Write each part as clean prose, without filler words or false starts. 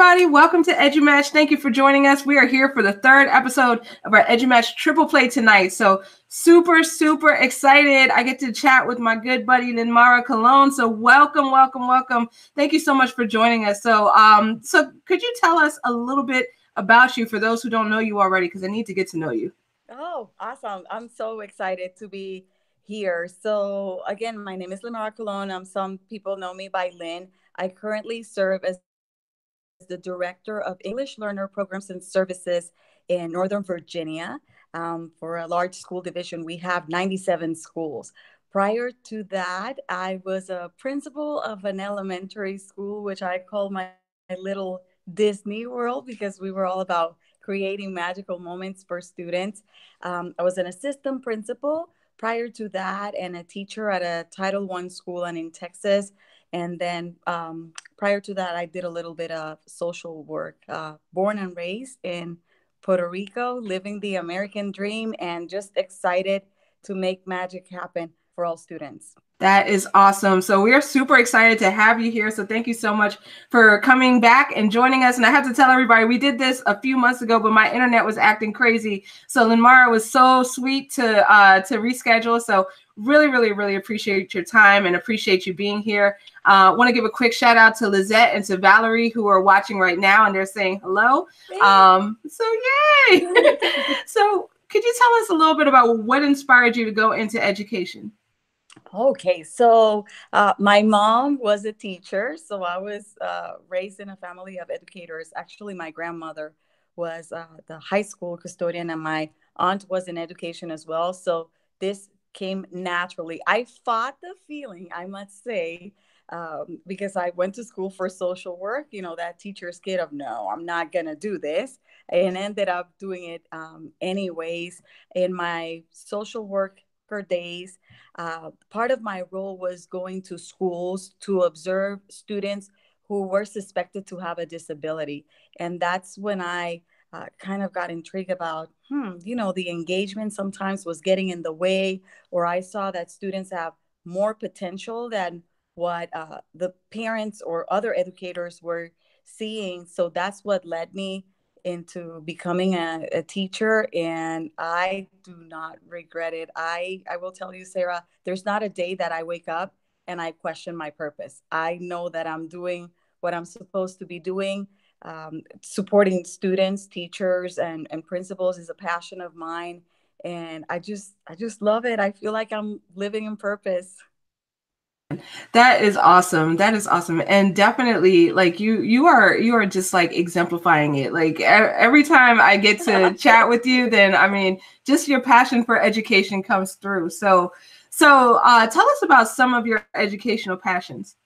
everybody. Welcome to EduMatch. Thank you for joining us. We are here for the third episode of our EduMatch Triple Play tonight. So super excited. I get to chat with my good buddy, Lynn Colon. So welcome. Thank you so much for joining us. So could you tell us a little bit about you for those who don't know you already, because I need to get to know you. Oh, awesome. I'm so excited to be here. So again, my name is Lynn Colon. Some people know me by Lynn. I currently serve as the Director of English Learner Programs and Services in Northern Virginia. For a large school division, we have 97 schools. Prior to that, I was a principal of an elementary school, which I call my little Disney world, because we were all about creating magical moments for students. I was an assistant principal prior to that, and a teacher at a Title I school and in Texas. And then prior to that, I did a little bit of social work. Born and raised in Puerto Rico, living the American dream, and just excited to make magic happen for all students. That is awesome. So we are super excited to have you here. So thank you so much for coming back and joining us. And I have to tell everybody, we did this a few months ago, but my internet was acting crazy. So Linmara was so sweet to reschedule. So really appreciate your time and appreciate you being here. Want to give a quick shout out to Lizette and to Valerie, who are watching right now, and they're saying hello. So yay. So could you tell us a little bit about what inspired you to go into education? Okay, so my mom was a teacher, so I was raised in a family of educators. Actually, my grandmother was the high school custodian, and my aunt was in education as well. So this came naturally. I fought the feeling, I must say, because I went to school for social work, that teacher's kid of, no, I'm not going to do this, and ended up doing it anyways. In my social work days, part of my role was going to schools to observe students who were suspected to have a disability. And that's when I kind of got intrigued about, the engagement sometimes was getting in the way, or I saw that students have more potential than what the parents or other educators were seeing. So that's what led me into becoming a teacher, and I do not regret it. I will tell you, Sarah, there's not a day that I wake up and I question my purpose. I know that I'm doing what I'm supposed to be doing. Supporting students, teachers, and principals is a passion of mine, and I just love it. I feel like I'm living in purpose. That is awesome. And definitely, like, you are just like exemplifying it. Like every time I get to chat with you, then I mean, just your passion for education comes through. So tell us about some of your educational passions.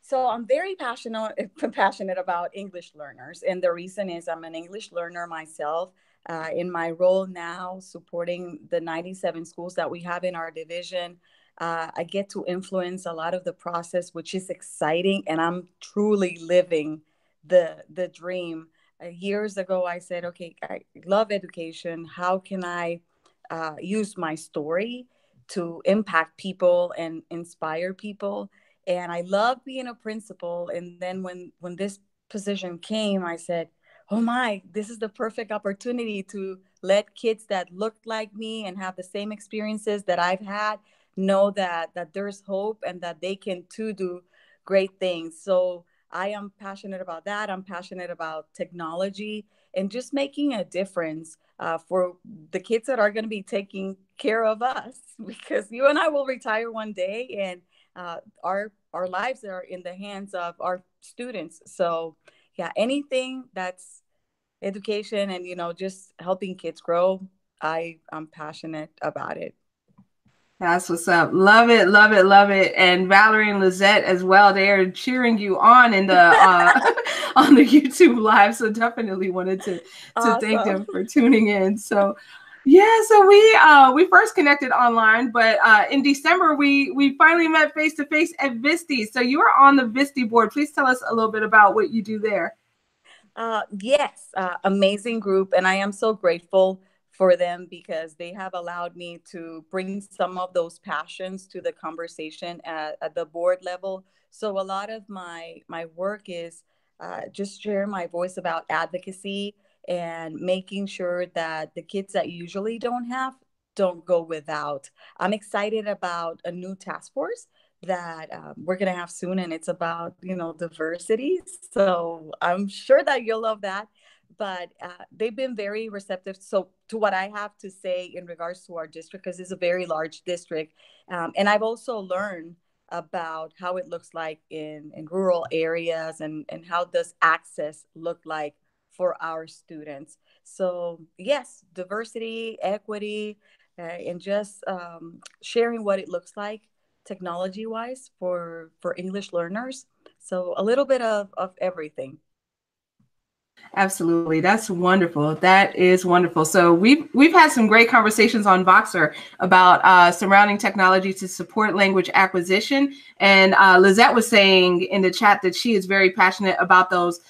So I'm very passionate about English learners. And the reason is I'm an English learner myself. In my role now, supporting the 97 schools that we have in our division, I get to influence a lot of the process, which is exciting. And I'm truly living the dream. Years ago, I said, okay, I love education. How can I use my story to impact people and inspire people? And I love being a principal. And then when this position came, I said, oh my, this is the perfect opportunity to let kids that look like me and have the same experiences that I've had know that there's hope and that they can too do great things. So I am passionate about that. I'm passionate about technology and just making a difference for the kids that are going to be taking care of us, because you and I will retire one day, and our lives are in the hands of our students. So yeah, anything that's education and just helping kids grow, I'm passionate about it. That's what's up. Love it. And Valerie and Lizette as well. They are cheering you on in the on the YouTube live. So definitely wanted to thank them for tuning in. So yeah, so we first connected online, but in December we finally met face to face at Visti. So you are on the Visti board. Please tell us a little bit about what you do there. Yes, amazing group, and I am so grateful for them because they have allowed me to bring some of those passions to the conversation at the board level. So a lot of my work is just share my voice about advocacy and making sure that the kids that usually don't have don't go without. I'm excited about a new task force that we're going to have soon, and it's about, diversity. So I'm sure that you'll love that. But they've been very receptive. So to what I have to say in regards to our district, because it's a very large district, and I've also learned about how it looks like in rural areas, and how does access look like for our students. So yes, diversity, equity, and just sharing what it looks like technology wise for English learners. So a little bit of everything. Absolutely. That's wonderful. That is wonderful. So we've had some great conversations on Voxer about surrounding technology to support language acquisition. And Lizette was saying in the chat that she is very passionate about those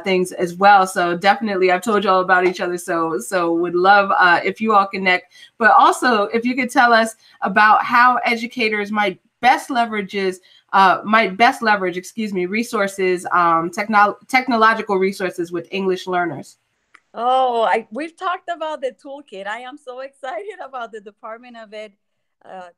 things as well. So definitely, I've told you all about each other. So would love if you all connect. But also, if you could tell us about how educators might best leverage, resources, technological resources with English learners. Oh, we've talked about the toolkit. I am so excited about the Department of Ed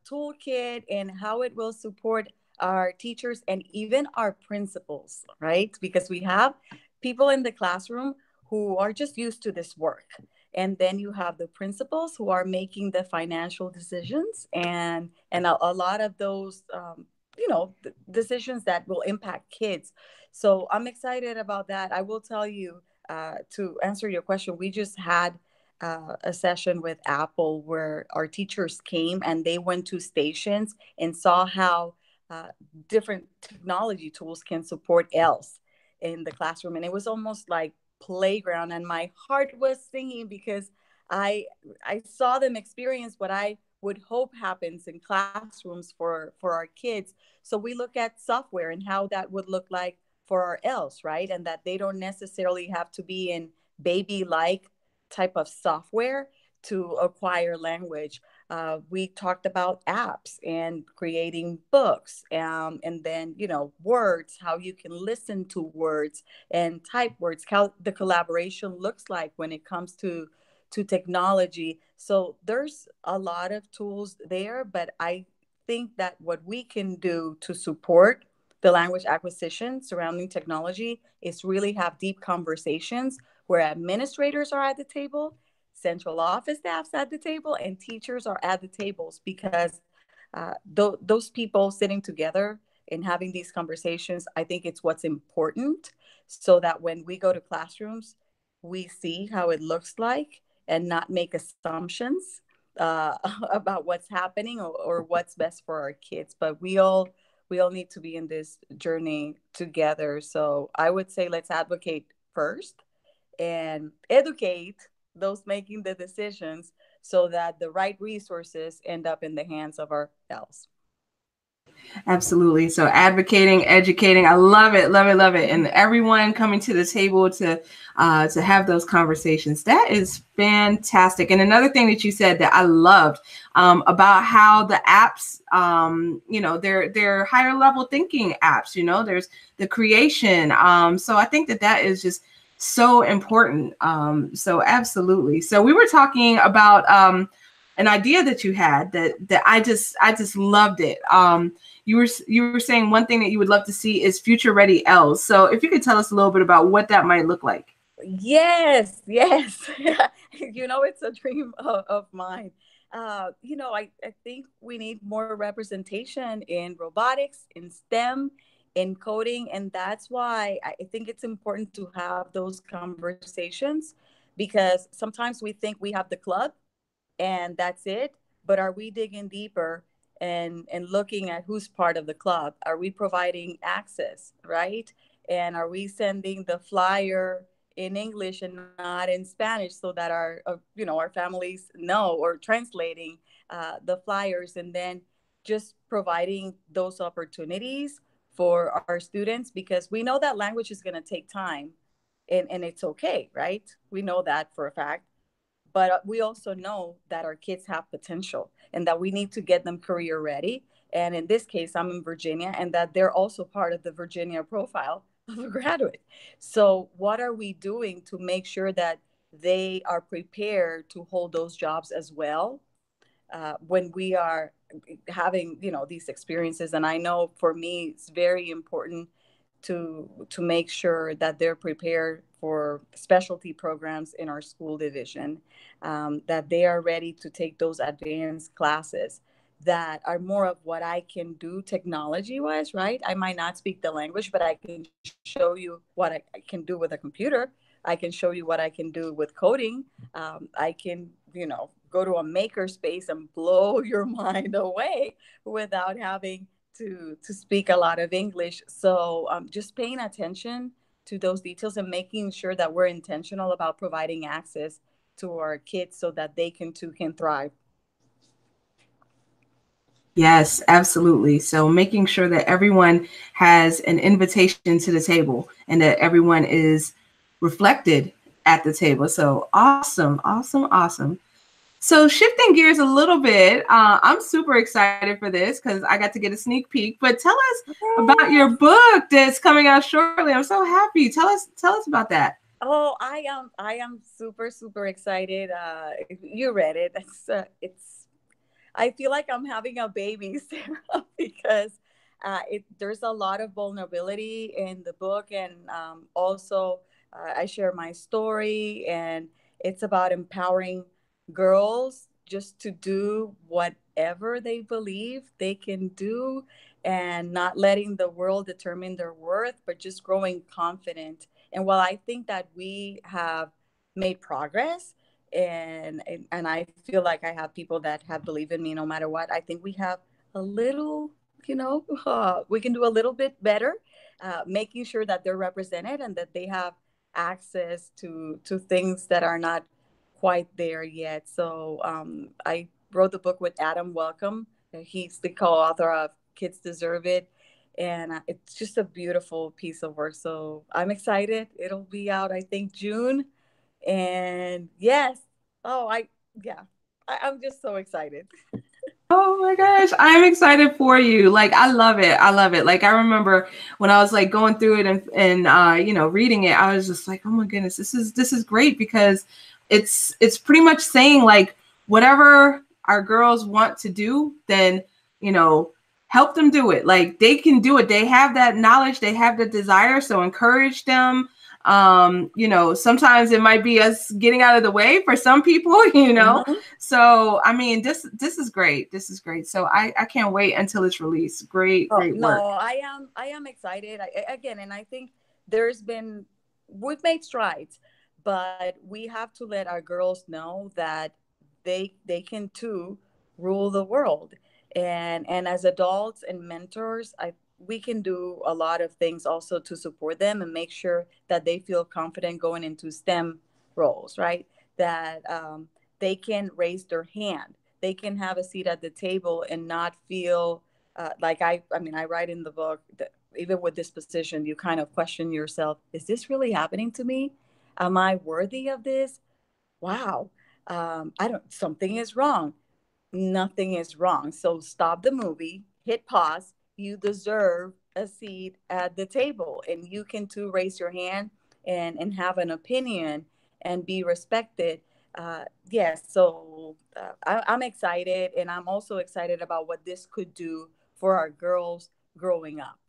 toolkit and how it will support our teachers and even our principals, right? Because we have people in the classroom who are just used to this work. And then you have the principals who are making the financial decisions, and a lot of those decisions that will impact kids. So I'm excited about that. I will tell you, to answer your question, we just had a session with Apple where our teachers came and they went to stations and saw how uh, different technology tools can support else in the classroom. And it was almost like playground, and my heart was singing because I I saw them experience what I would hope happens in classrooms for our kids. So we look at software and how that would look like for our else, right? And that they don't necessarily have to be in baby like type of software to acquire language. We talked about apps and creating books, and then, words, how you can listen to words and type words, how the collaboration looks like when it comes to technology. So there's a lot of tools there, but I think that what we can do to support the language acquisition surrounding technology is really have deep conversations where administrators are at the table, central office staffs at the table, and teachers are at the tables, because those people sitting together and having these conversations, I think it's what's important, so that when we go to classrooms, we see how it looks like and not make assumptions about what's happening, or what's best for our kids. But we all need to be in this journey together. So I would say let's advocate first and educate those making the decisions, so that the right resources end up in the hands of our else. Absolutely. So advocating, educating, I love it, love it, love it, and everyone coming to the table to have those conversations. That is fantastic. And another thing that you said that I loved about how the apps, they're higher level thinking apps. There's the creation. So I think that is just so important. So absolutely. So we were talking about an idea that you had that I just loved it. You were saying one thing that you would love to see is future ready L's. So if you could tell us a little bit about what that might look like. Yes, yes. It's a dream of mine. I think we need more representation in robotics, in STEM, in coding. And that's why I think it's important to have those conversations, because sometimes we think we have the club and that's it. But are we digging deeper and looking at who's part of the club? Are we providing access, right? And are we sending the flyer in English and not in Spanish, so that our families know, or translating the flyers, and then just providing those opportunities for our students, because we know that language is going to take time, and it's okay, right? We know that for a fact. But we also know that our kids have potential, and that we need to get them career ready. And in this case, I'm in Virginia, and that they're also part of the Virginia profile of a graduate. So what are we doing to make sure that they are prepared to hold those jobs as well, when we are having, these experiences? And I know for me it's very important to make sure that they're prepared for specialty programs in our school division, that they are ready to take those advanced classes that are more of what I can do technology wise, right? I might not speak the language, but I can show you what I can do with a computer. I can show you what I can do with coding. I can, go to a maker space and blow your mind away without having to speak a lot of English. So just paying attention to those details and making sure that we're intentional about providing access to our kids so that they can too can thrive. Yes, absolutely. So making sure that everyone has an invitation to the table and that everyone is reflected at the table. So awesome, awesome, awesome. So shifting gears a little bit, I'm super excited for this because I got to get a sneak peek. But tell us about your book that's coming out shortly. I'm so happy. Tell us about that. Oh, I am super super excited. You read it. It's I feel like I'm having a baby, Sarah, because there's a lot of vulnerability in the book, and also I share my story, and it's about empowering girls just to do whatever they believe they can do, and not letting the world determine their worth, but just growing confident. And while I think that we have made progress, and I feel like I have people that have believed in me no matter what. I think we have a little, we can do a little bit better, making sure that they're represented and that they have access to things that are not quite there yet. So I wrote the book with Adam Welcome. He's the co-author of Kids Deserve It. And it's just a beautiful piece of work. So I'm excited. It'll be out, I think, June. And yes, oh, yeah, I'm just so excited. Oh my gosh, I'm excited for you. Like I love it. I love it. Like I remember when I was like going through it and reading it, I was just like, "Oh my goodness, this is great because it's pretty much saying like whatever our girls want to do, then, you know, help them do it. Like they can do it. They have that knowledge, they have the desire, so encourage them. Sometimes it might be us getting out of the way for some people, Mhm. so, I mean, this is great. This is great. So I can't wait until it's released. Great, Oh great no, work. I am excited. Again, and I think there's been we've made strides, but we have to let our girls know that they can too rule the world. And as adults and mentors, I we can do a lot of things also to support them and make sure that they feel confident going into STEM roles, right? That they can raise their hand, they can have a seat at the table and not feel like I mean, I write in the book that even with this position, you kind of question yourself: Is this really happening to me? Am I worthy of this? Wow, I don't. Something is wrong. Nothing is wrong. So stop the movie, hit pause. You deserve a seat at the table, and you can too raise your hand and have an opinion and be respected. Yes, so I'm excited, and I'm also excited about what this could do for our girls growing up.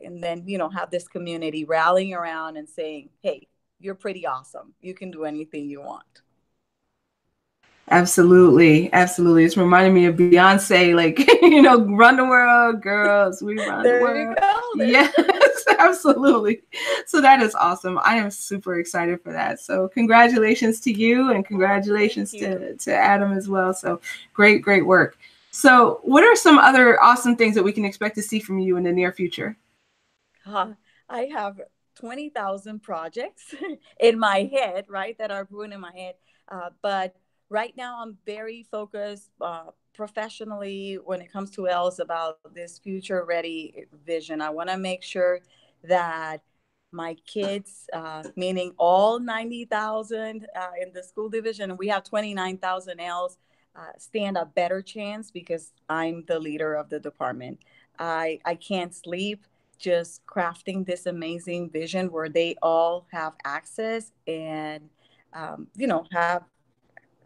And then, have this community rallying around and saying, hey, you're pretty awesome. You can do anything you want. Absolutely, absolutely. It's reminding me of Beyonce, like, run the world, girls, we run the There you world. go. There you Yes, absolutely. So that is awesome. I am super excited for that. So congratulations to you and go. Thank congratulations you. to Adam as well. So great, great work. So what are some other awesome things that we can expect to see from you in the near future? I have 20,000 projects in my head, right, that are brewing in my head. But right now, I'm very focused professionally when it comes to else about this future ready vision. I want to make sure that my kids, meaning all 90,000 in the school division, and we have 29,000 else, stand a better chance because I'm the leader of the department. I can't sleep just crafting this amazing vision where they all have access and,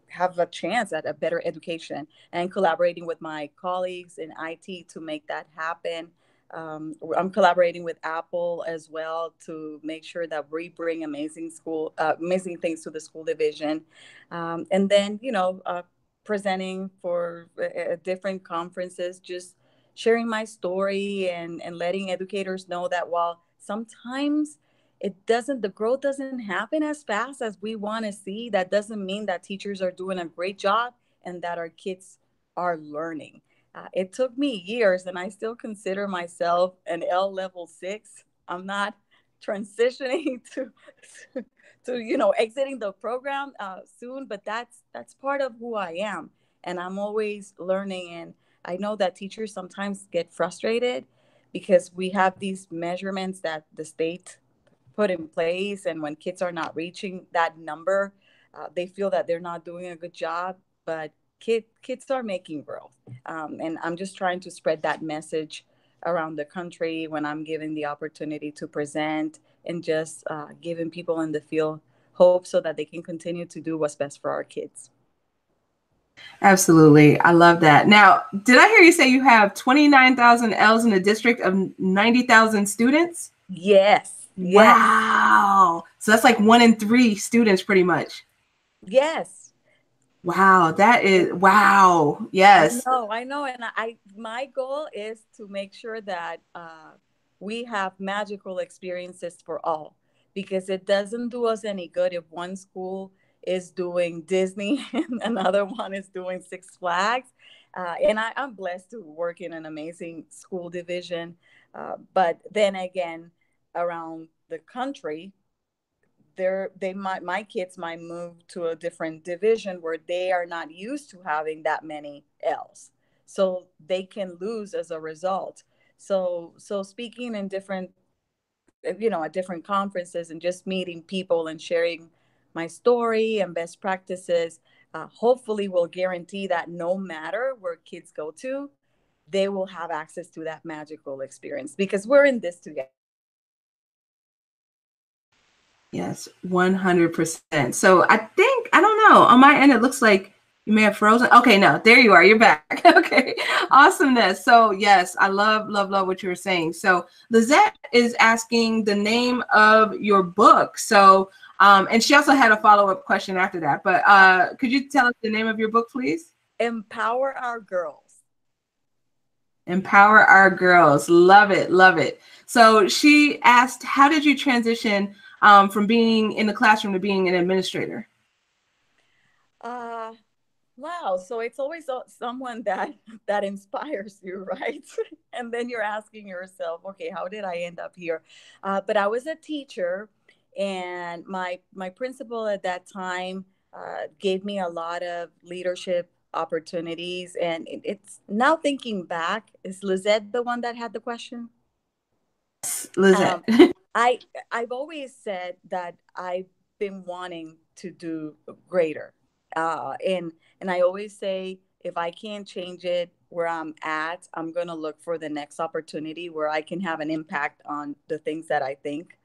have a chance at a better education, and collaborating with my colleagues in IT to make that happen. I'm collaborating with Apple as well to make sure that we bring amazing things to the school division, and then presenting for different conferences, just sharing my story and letting educators know that while sometimes the growth doesn't happen as fast as we want to see, that doesn't mean that teachers are doing a great job and that our kids are learning. It took me years, and I still consider myself an L level 6. I'm not transitioning to exiting the program soon, but that's part of who I am, and I'm always learning. And I know that teachers sometimes get frustrated because we have these measurements that the state put in place, and when kids are not reaching that number, they feel that they're not doing a good job. But kids are making growth, and I'm just trying to spread that message around the country when I'm given the opportunity to present, and just giving people in the field hope so that they can continue to do what's best for our kids. Absolutely. I love that. Now, did I hear you say you have 29,000 L's in a district of 90,000 students? Yes. Yes. Wow. So that's like 1 in 3 students pretty much. Yes. Wow. That is, wow. Yes. I know, and my goal is to make sure that we have magical experiences for all, because it doesn't do us any good if one school is doing Disney and another one is doing Six Flags. And I'm blessed to work in an amazing school division, but then again, around the country, my kids might move to a different division where they are not used to having that many L's, so they can lose as a result. So speaking in different at different conferences and just meeting people and sharing my story and best practices, hopefully will guarantee that no matter where kids go to, they will have access to that magical experience, because we're in this together. Yes, 100%. So I think, I don't know, on my end, it looks like you may have frozen. Okay, no, there you are. You're back. Okay, awesomeness. So yes, I love, love, love what you were saying. So Lizette is asking the name of your book. So, and she also had a follow-up question after that, but could you tell us the name of your book, please? Empower Our Girls. Empower Our Girls. Love it. Love it. So she asked, how did you transition from being in the classroom to being an administrator? Uh, wow. So it's always someone that inspires you, right? And then you're asking yourself, okay, how did I end up here? But I was a teacher, and my principal at that time gave me a lot of leadership opportunities. And it's now thinking back, is Lizette the one that had the question? Lizette. Um, I I've always said that I've been wanting to do greater, and I always say if I can't change it where I'm at, I'm gonna look for the next opportunity where I can have an impact on the things that I think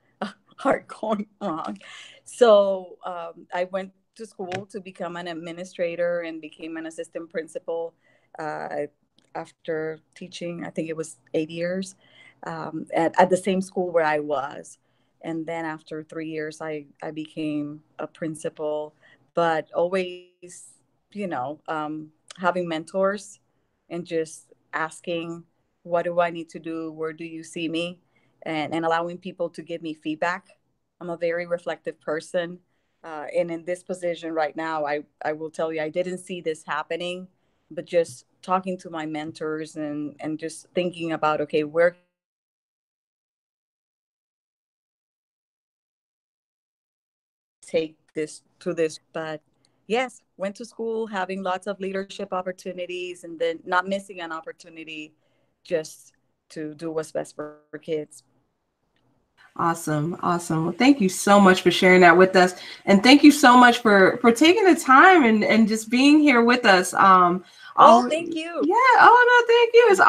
are going wrong. So I went to school to become an administrator and became an assistant principal uh, after teaching. I think it was 8 years at the same school where I was. And then after 3 years, I became a principal, but always, having mentors and just asking, what do I need to do? Where do you see me? And allowing people to give me feedback. I'm a very reflective person. And in this position right now, I will tell you, I didn't see this happening, but just talking to my mentors and just thinking about, okay, where can I take this to this point? But yes, went to school having lots of leadership opportunities, and then not missing an opportunity just to do what's best for kids. Awesome. Awesome. Well, thank you so much for sharing that with us. And thank you so much for taking the time and just being here with us. Oh, thank you. Yeah. Oh, no, thank you. It's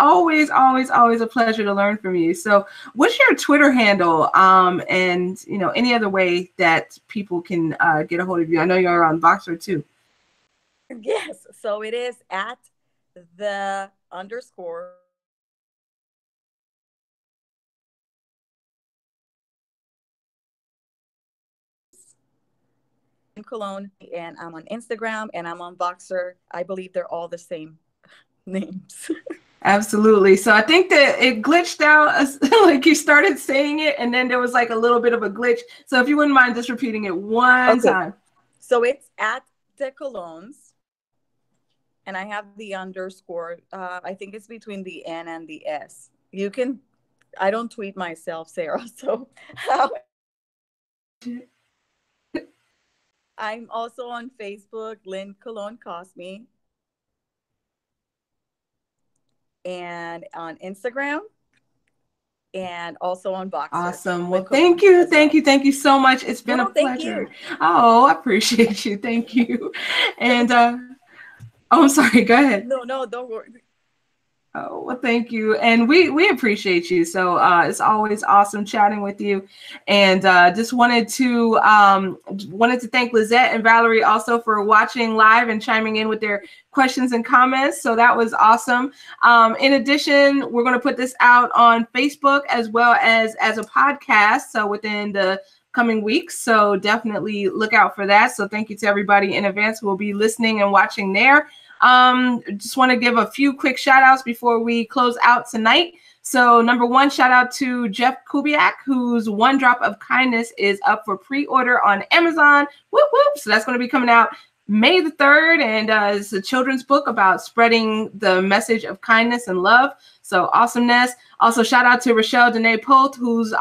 always a pleasure to learn from you. So what's your Twitter handle? And, you know, any other way that people can get a hold of you? I know you're on Voxer too. Yes. So it is at the underscore Lynn Colon, and I'm on Instagram and I'm on Voxer. I believe they're all the same names. Absolutely. So I think that it glitched out, like you started saying it, and then there was like a little bit of a glitch. So if you wouldn't mind just repeating it one Okay. time. So it's at the Colons, and I have the underscore. I think it's between the N and the S. You can. I don't tweet myself, Sarah. So I'm also on Facebook, Lynn Colon Cosme, and on Instagram, and also on Voxer. Awesome. Well, Lynn Colon thank you so much. It's been a No, thank pleasure. you. Oh, I appreciate you. Thank you. And oh, I'm sorry. Go ahead. No, no, don't worry. Oh, well, thank you. And we appreciate you. So it's always awesome chatting with you. And just wanted to thank Lizette and Valerie also for watching live and chiming in with their questions and comments. So that was awesome. In addition, we're going to put this out on Facebook as well as a podcast. So within the coming weeks. So definitely look out for that. So thank you to everybody in advance. We'll be listening and watching there. Just want to give a few quick shout outs before we close out tonight. So number one, shout out to Jeff Kubiak, whose One Drop of Kindness is up for pre-order on Amazon. Whoop, whoop. So that's going to be coming out May the 3rd. And it's a children's book about spreading the message of kindness and love. So awesomeness. Also, shout out to Rochelle Danae Polt, whose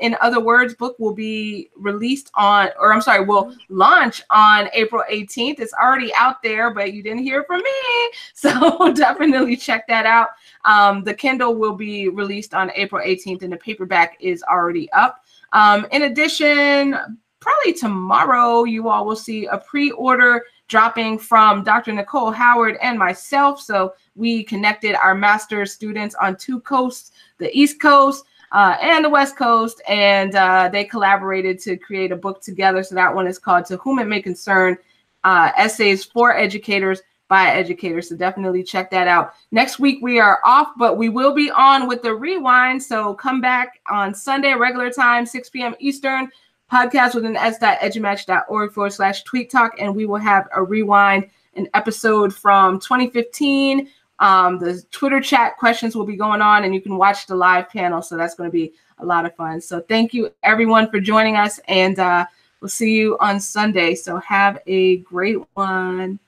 In Other Words book will be released on, or I'm sorry, will launch on April 18th. It's already out there, but you didn't hear from me. So definitely check that out. The Kindle will be released on April 18th and the paperback is already up. In addition, probably tomorrow, you all will see a pre-order dropping from Dr. Nicole Howard and myself. So we connected our master's students on 2 coasts, the East Coast and the West Coast, and they collaborated to create a book together. So that one is called To Whom It May Concern, Essays for Educators by Educators. So definitely check that out. Next week we are off, but we will be on with the rewind. So come back on Sunday, regular time, 6 p.m. Eastern. Podcast with an s.edumatch.org/tweet talk, and we will have a rewind, an episode from 2015. The Twitter chat questions will be going on, and you can watch the live panel. So that's going to be a lot of fun. So thank you everyone for joining us, and we'll see you on Sunday. So have a great one.